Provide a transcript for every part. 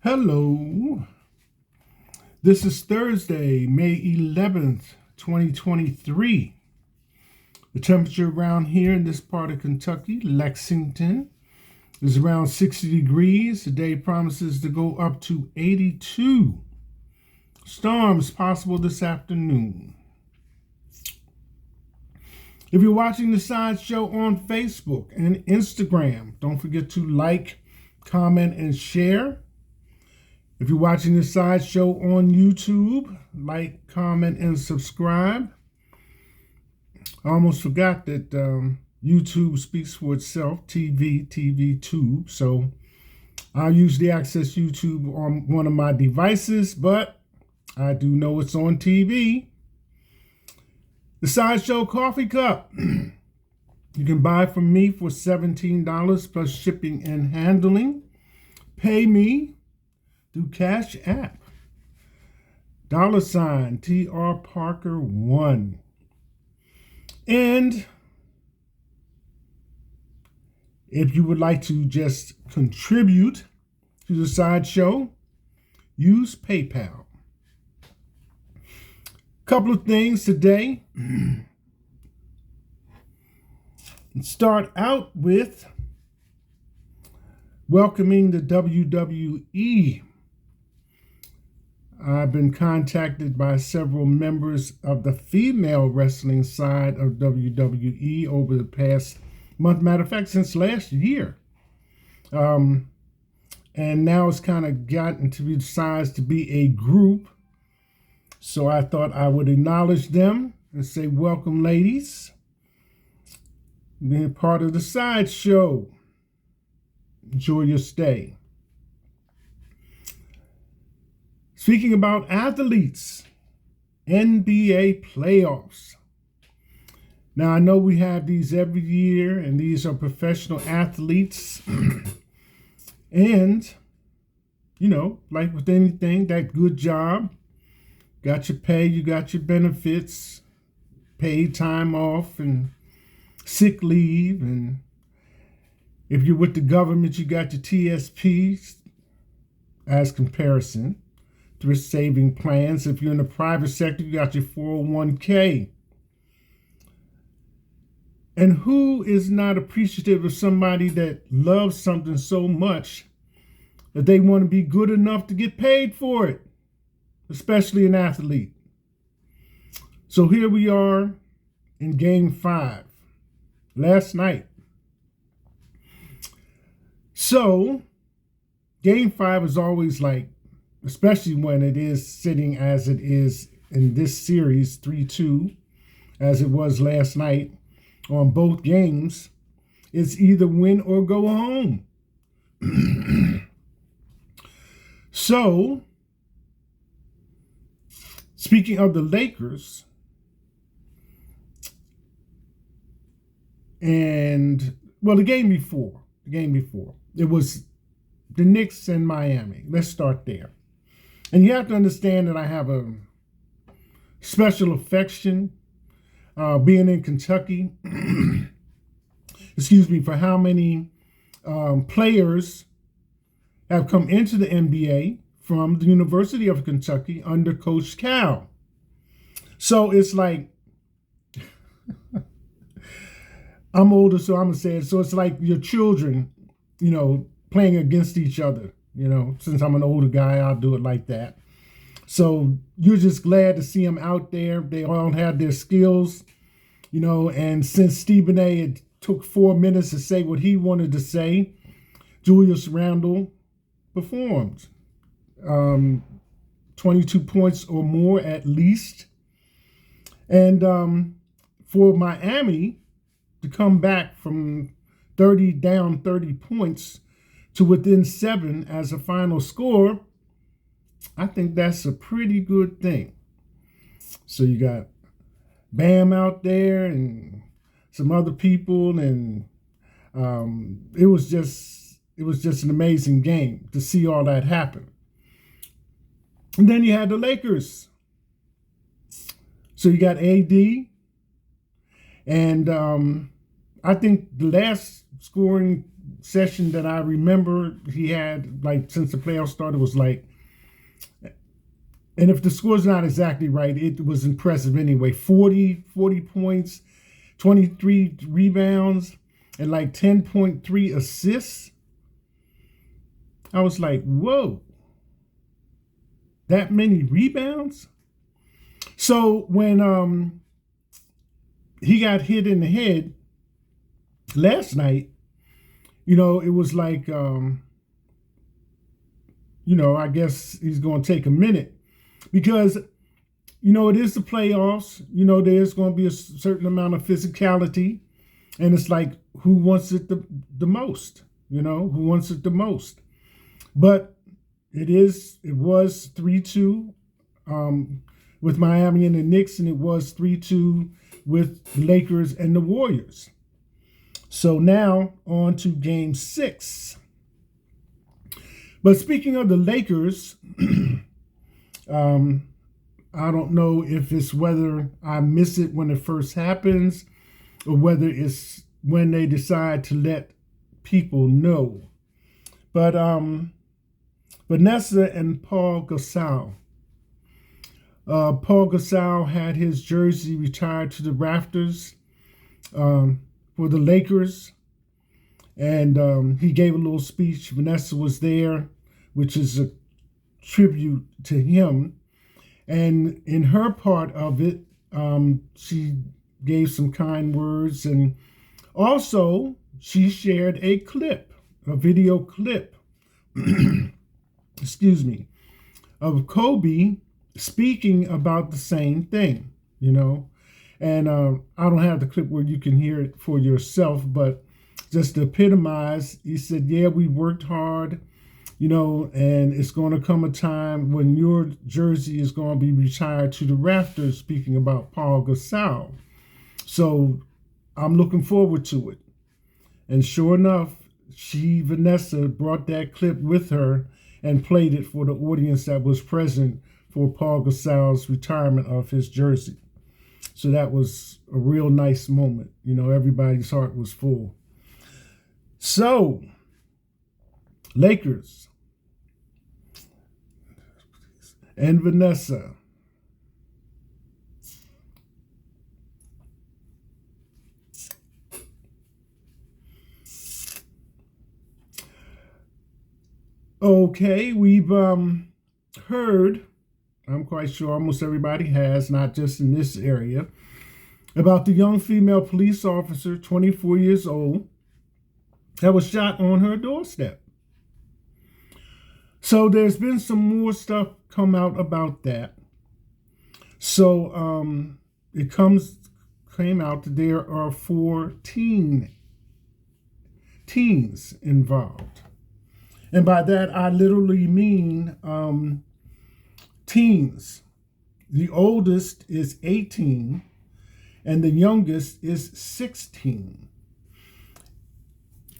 Hello. This is Thursday, May 11th, 2023. The temperature around here in this part of Kentucky, Lexington, is around 60 degrees. The day promises to go up to 82. Storms possible this afternoon. If you're watching the Sideshow on Facebook and Instagram, don't forget to like, comment, and share. If you're watching the Sideshow on YouTube, like, comment, and subscribe. I almost forgot that YouTube speaks for itself, TV tube. So I usually access YouTube on one of my devices, but I do know it's on TV. The Sideshow coffee cup. You can buy from me for $17 plus shipping and handling. Pay me through Cash App. $ TR Parker 1. And if you would like to just contribute to the Sideshow, use PayPal. Couple of things today. Start out with welcoming the WWE. I've been contacted by several members of the female wrestling side of WWE over the past month. Matter of fact, since last year. And now it's kind of gotten to be sized to be a group. So I thought I would acknowledge them and say, welcome, ladies. Being part of the Sideshow. Enjoy your stay. Speaking about athletes, NBA playoffs. Now, I know we have these every year, and these are professional athletes. And, you know, like with anything, that good job, got your pay, you got your benefits, paid time off, and sick leave. And if you're with the government, you got your TSPs as comparison. Thrift saving plans. If you're in the private sector, you got your 401k. And who is not appreciative of somebody that loves something so much that they want to be good enough to get paid for it, especially an athlete? So here we are in Game 5 last night. So Game 5 is always like, especially when it is sitting as it is in this series, 3-2, as it was last night on both games, it's either win or go home. So, speaking of the Lakers, and, well, the game before, it was the Knicks and Miami. Let's start there. And you have to understand that I have a special affection being in Kentucky, for how many players have come into the NBA from the University of Kentucky under Coach Cal. So it's like, I'm older, so I'm going to say it. So it's like your children, you know, playing against each other. You know, since I'm an older guy, I'll do it like that. So you're just glad to see them out there. They all had their skills, you know, and since Stephen A. it took 4 minutes to say what he wanted to say, Julius Randle performed. 22 points or more at least. And for Miami to come back from 30 points to within 7 as a final score, I think that's a pretty good thing. So you got Bam out there and some other people, and it was just an amazing game to see all that happen. And then you had the Lakers. So you got AD, and I think the last scoring session that I remember he had, like, since the playoffs started, was like, and if the score's not exactly right, it was impressive anyway. 40 points, 23 rebounds, and like 10.3 assists. I was like, whoa, that many rebounds? So when he got hit in the head last night, it was like, I guess he's going to take a minute because, it is the playoffs. There's going to be a certain amount of physicality, and it's like, who wants it the most? Who wants it the most? But it was 3-2 with Miami and the Knicks, and it was 3-2 with the Lakers and the Warriors. So now on to Game 6. But speaking of the Lakers, I don't know if it's whether I miss it when it first happens or whether it's when they decide to let people know. But Vanessa and Paul Gasol. Paul Gasol had his jersey retired to the rafters for the Lakers, and he gave a little speech. Vanessa was there, which is a tribute to him. And in her part of it, she gave some kind words, and also she shared a video clip, excuse me, of Kobe speaking about the same thing, And I don't have the clip where you can hear it for yourself, but just to epitomize, he said, yeah, we worked hard, and it's going to come a time when your jersey is going to be retired to the rafters, speaking about Paul Gasol. So I'm looking forward to it. And sure enough, Vanessa, brought that clip with her and played it for the audience that was present for Paul Gasol's retirement of his jersey. So that was a real nice moment. Everybody's heart was full. So, Lakers and Vanessa. Okay, we've heard, I'm quite sure almost everybody has, not just in this area, about the young female police officer, 24 years old, that was shot on her doorstep. So there's been some more stuff come out about that. So it came out that there are 4 teens involved. And by that, I literally mean teens. The oldest is 18, and the youngest is 16.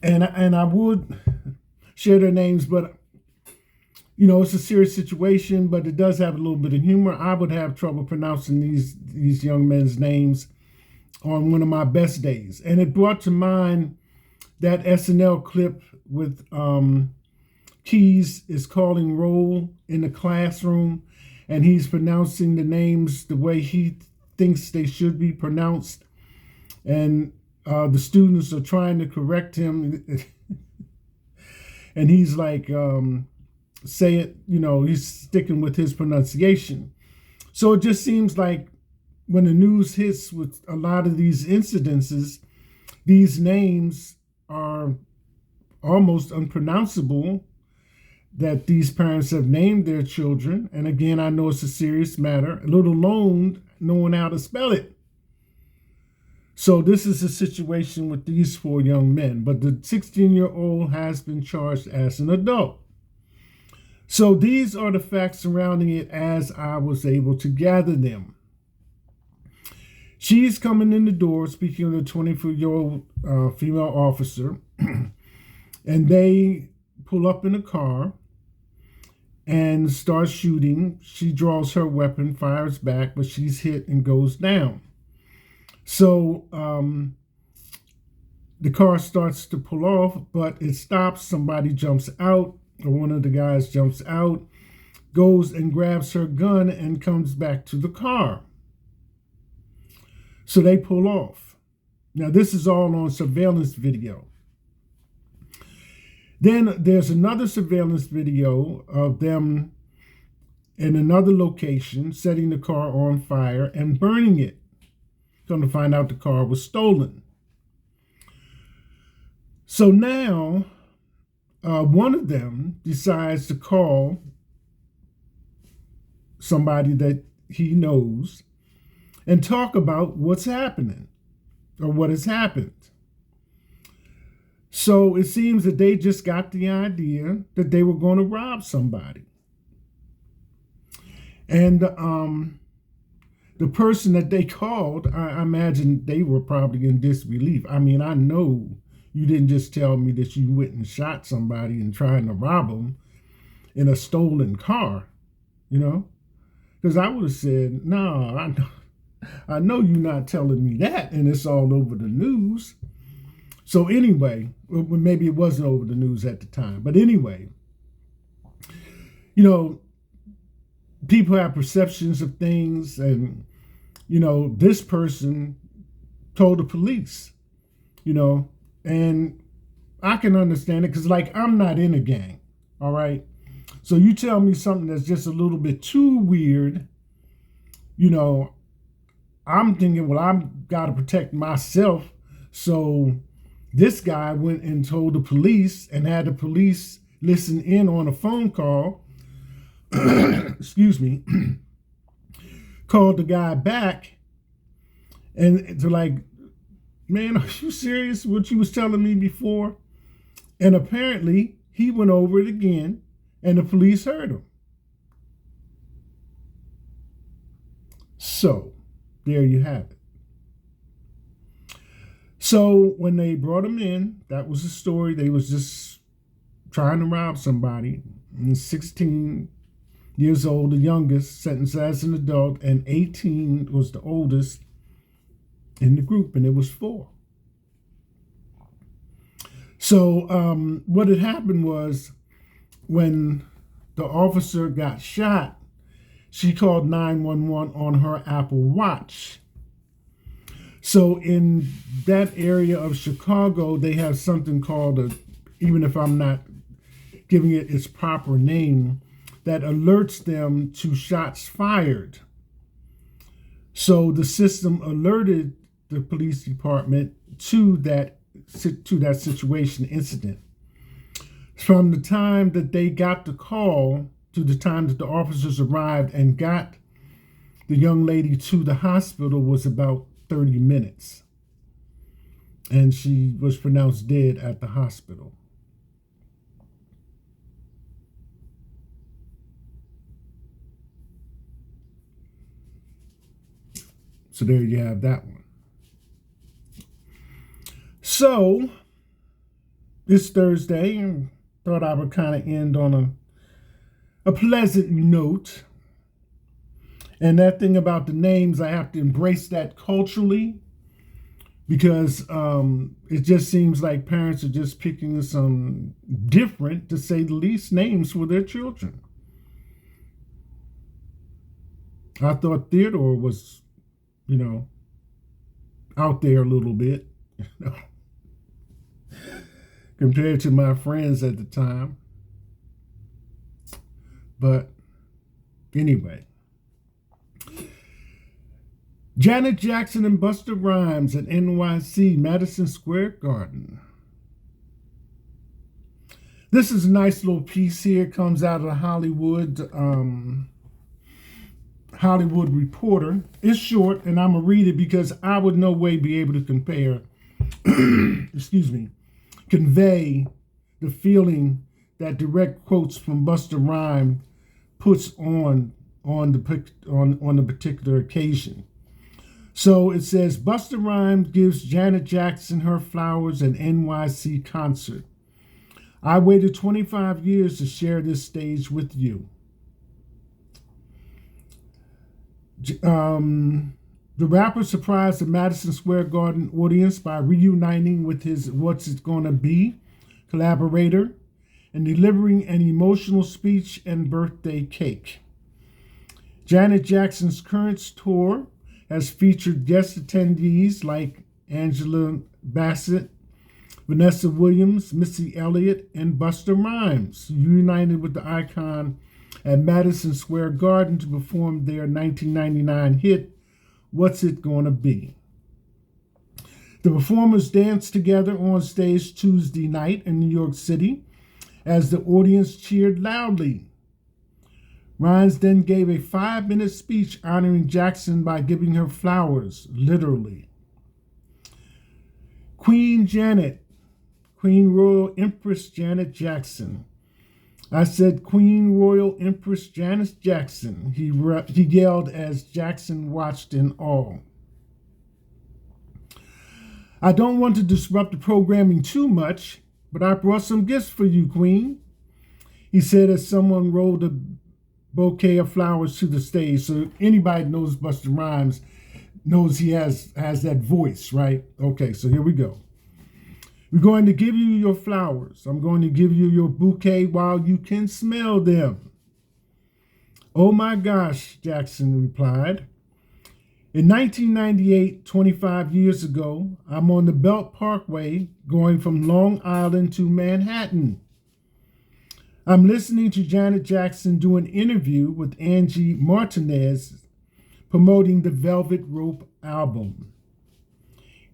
And I would share their names, but, it's a serious situation, but it does have a little bit of humor. I would have trouble pronouncing these young men's names on one of my best days. And it brought to mind that SNL clip with Keys is calling roll in the classroom, and he's pronouncing the names the way he thinks they should be pronounced. And the students are trying to correct him. And he's like, say it, he's sticking with his pronunciation. So it just seems like when the news hits with a lot of these incidences, these names are almost unpronounceable that these parents have named their children. And again, I know it's a serious matter, let alone knowing how to spell it. So this is a situation with these 4 young men, but the 16-year-old has been charged as an adult. So these are the facts surrounding it as I was able to gather them. She's coming in the door, speaking of the 24-year-old female officer, and they pull up in a car and start shooting. She draws her weapon, fires back, but she's hit and goes down. So The car starts to pull off, but it stops. Somebody jumps out, or one of the guys jumps out, goes and grabs her gun and comes back to the car. So they pull off. Now, this is all on surveillance video. Then there's another surveillance video of them in another location, setting the car on fire and burning it. Come to find out the car was stolen. So now, one of them decides to call somebody that he knows and talk about what's happening or what has happened. So it seems that they just got the idea that they were going to rob somebody. And the person that they called, I imagine they were probably in disbelief. I mean, I know you didn't just tell me that you went and shot somebody and trying to rob them in a stolen car, you know? Because I would have said, no, I know you're not telling me that, and it's all over the news. So anyway, maybe it wasn't over the news at the time. But anyway, you know, people have perceptions of things, and, you know, this person told the police, you know, and I can understand it because, like, I'm not in a gang, all right? So you tell me something that's just a little bit too weird, you know, I'm thinking, well, I've got to protect myself. So this guy went and told the police and had the police listen in on a phone call, excuse me, called the guy back and to like, man, are you serious what you was telling me before? And apparently he went over it again and the police heard him. So there you have it. So when they brought him in, that was the story. They was just trying to rob somebody. And 16 years old, the youngest, sentenced as an adult, and 18 was the oldest in the group, and it was 4. So what had happened was when the officer got shot, she called 911 on her Apple Watch. So in that area of Chicago, they have something called even if I'm not giving it its proper name, that alerts them to shots fired. So the system alerted the police department to that situation incident. From the time that they got the call to the time that the officers arrived and got the young lady to the hospital was about 30 minutes. And she was pronounced dead at the hospital. So there you have that one. So it's Thursday, and thought I would kind of end on a pleasant note. And that thing about the names, I have to embrace that culturally, because it just seems like parents are just picking some different, to say the least, names for their children. I thought Theodore was, you know, out there a little bit, you know, compared to my friends at the time. But anyway, Janet Jackson and Busta Rhymes at NYC Madison Square Garden. This is a nice little piece here. It comes out of the Hollywood Reporter. It's short, and I'm going to read it because I would no way be able to compare, convey the feeling that direct quotes from Busta Rhymes puts on the particular occasion. So it says, Busta Rhymes gives Janet Jackson her flowers at NYC concert. I waited 25 years to share this stage with The rapper surprised the Madison Square Garden audience by reuniting with his What's It Gonna Be collaborator and delivering an emotional speech and birthday cake. Janet Jackson's current tour has featured guest attendees like Angela Bassett, Vanessa Williams, Missy Elliott, and Busta Rhymes, united with the icon at Madison Square Garden to perform their 1999 hit, What's It Gonna Be? The performers danced together on stage Tuesday night in New York City as the audience cheered loudly. Rhymes then gave a 5-minute speech honoring Jackson by giving her flowers, literally. Queen Royal Empress Janet Jackson. I said Queen Royal Empress Janet Jackson, he yelled as Jackson watched in awe. I don't want to disrupt the programming too much, but I brought some gifts for you, Queen, he said as someone rolled a bouquet of flowers to the stage. So anybody knows Busta Rhymes knows he has that voice, right? Okay, so here we go. We're going to give you your flowers. I'm going to give you your bouquet while you can smell them. Oh my gosh, Jackson replied. In 1998, 25 years ago, I'm on the Belt Parkway going from Long Island to Manhattan. I'm listening to Janet Jackson do an interview with Angie Martinez promoting the Velvet Rope album.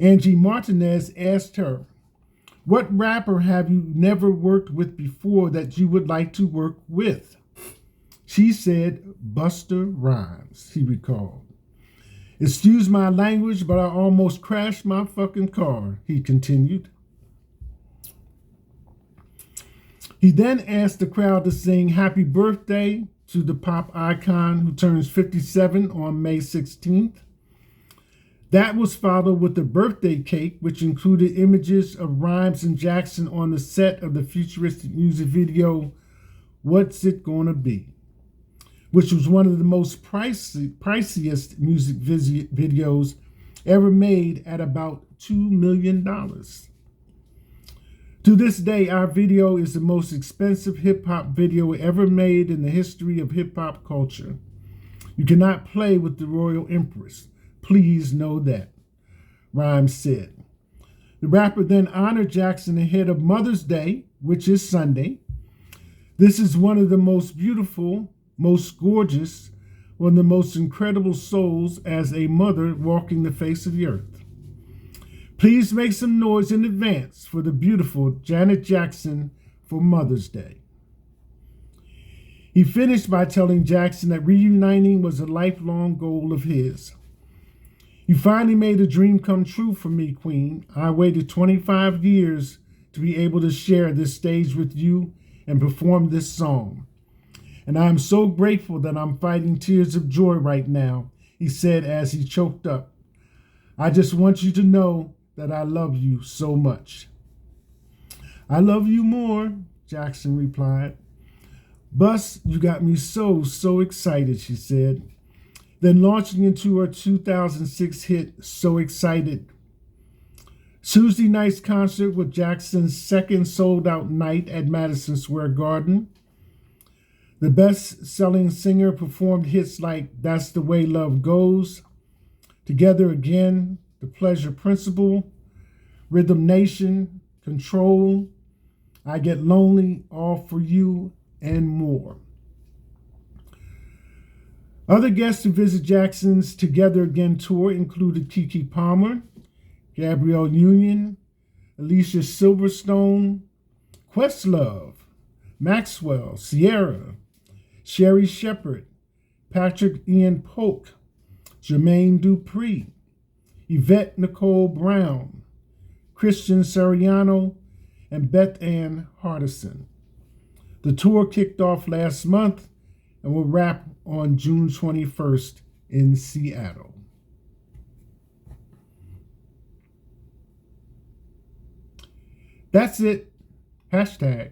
Angie Martinez asked her, "What rapper have you never worked with before that you would like to work with?" She said, "Busta Rhymes," he recalled. "Excuse my language, but I almost crashed my fucking car," he continued. He then asked the crowd to sing Happy Birthday to the pop icon who turns 57 on May 16th. That was followed with a birthday cake, which included images of Rhymes and Jackson on the set of the futuristic music video, What's It Gonna Be?, which was one of the most priciest music videos ever made at about $2 million. To this day, our video is the most expensive hip-hop video ever made in the history of hip-hop culture. You cannot play with the Royal Empress. Please know that," Rhymes said. The rapper then honored Jackson ahead of Mother's Day, which is Sunday. "This is one of the most beautiful, most gorgeous, one of the most incredible souls as a mother walking the face of the earth. Please make some noise in advance for the beautiful Janet Jackson for Mother's Day." He finished by telling Jackson that reuniting was a lifelong goal of his. "You finally made a dream come true for me, Queen. I waited 25 years to be able to share this stage with you and perform this song. And I am so grateful that I'm fighting tears of joy right now," he said as he choked up. "I just want you to know that I love you so much." "I love you more," Jackson replied. "Bus, you got me so excited," she said, then launching into her 2006 hit, So Excited. Tuesday night's concert was Jackson's second sold-out night at Madison Square Garden. The best-selling singer performed hits like That's the Way Love Goes, Together Again, The Pleasure Principle, Rhythm Nation, Control, I Get Lonely, All for You, and more. Other guests to visit Jackson's Together Again tour included Keke Palmer, Gabrielle Union, Alicia Silverstone, Questlove, Maxwell, Sierra, Sherry Shepherd, Patrick Ian Polk, Jermaine Dupri, Yvette Nicole Brown, Christian Siriano, and Beth Ann Hardison. The tour kicked off last month and will wrap on June 21st in Seattle. That's it. Hashtag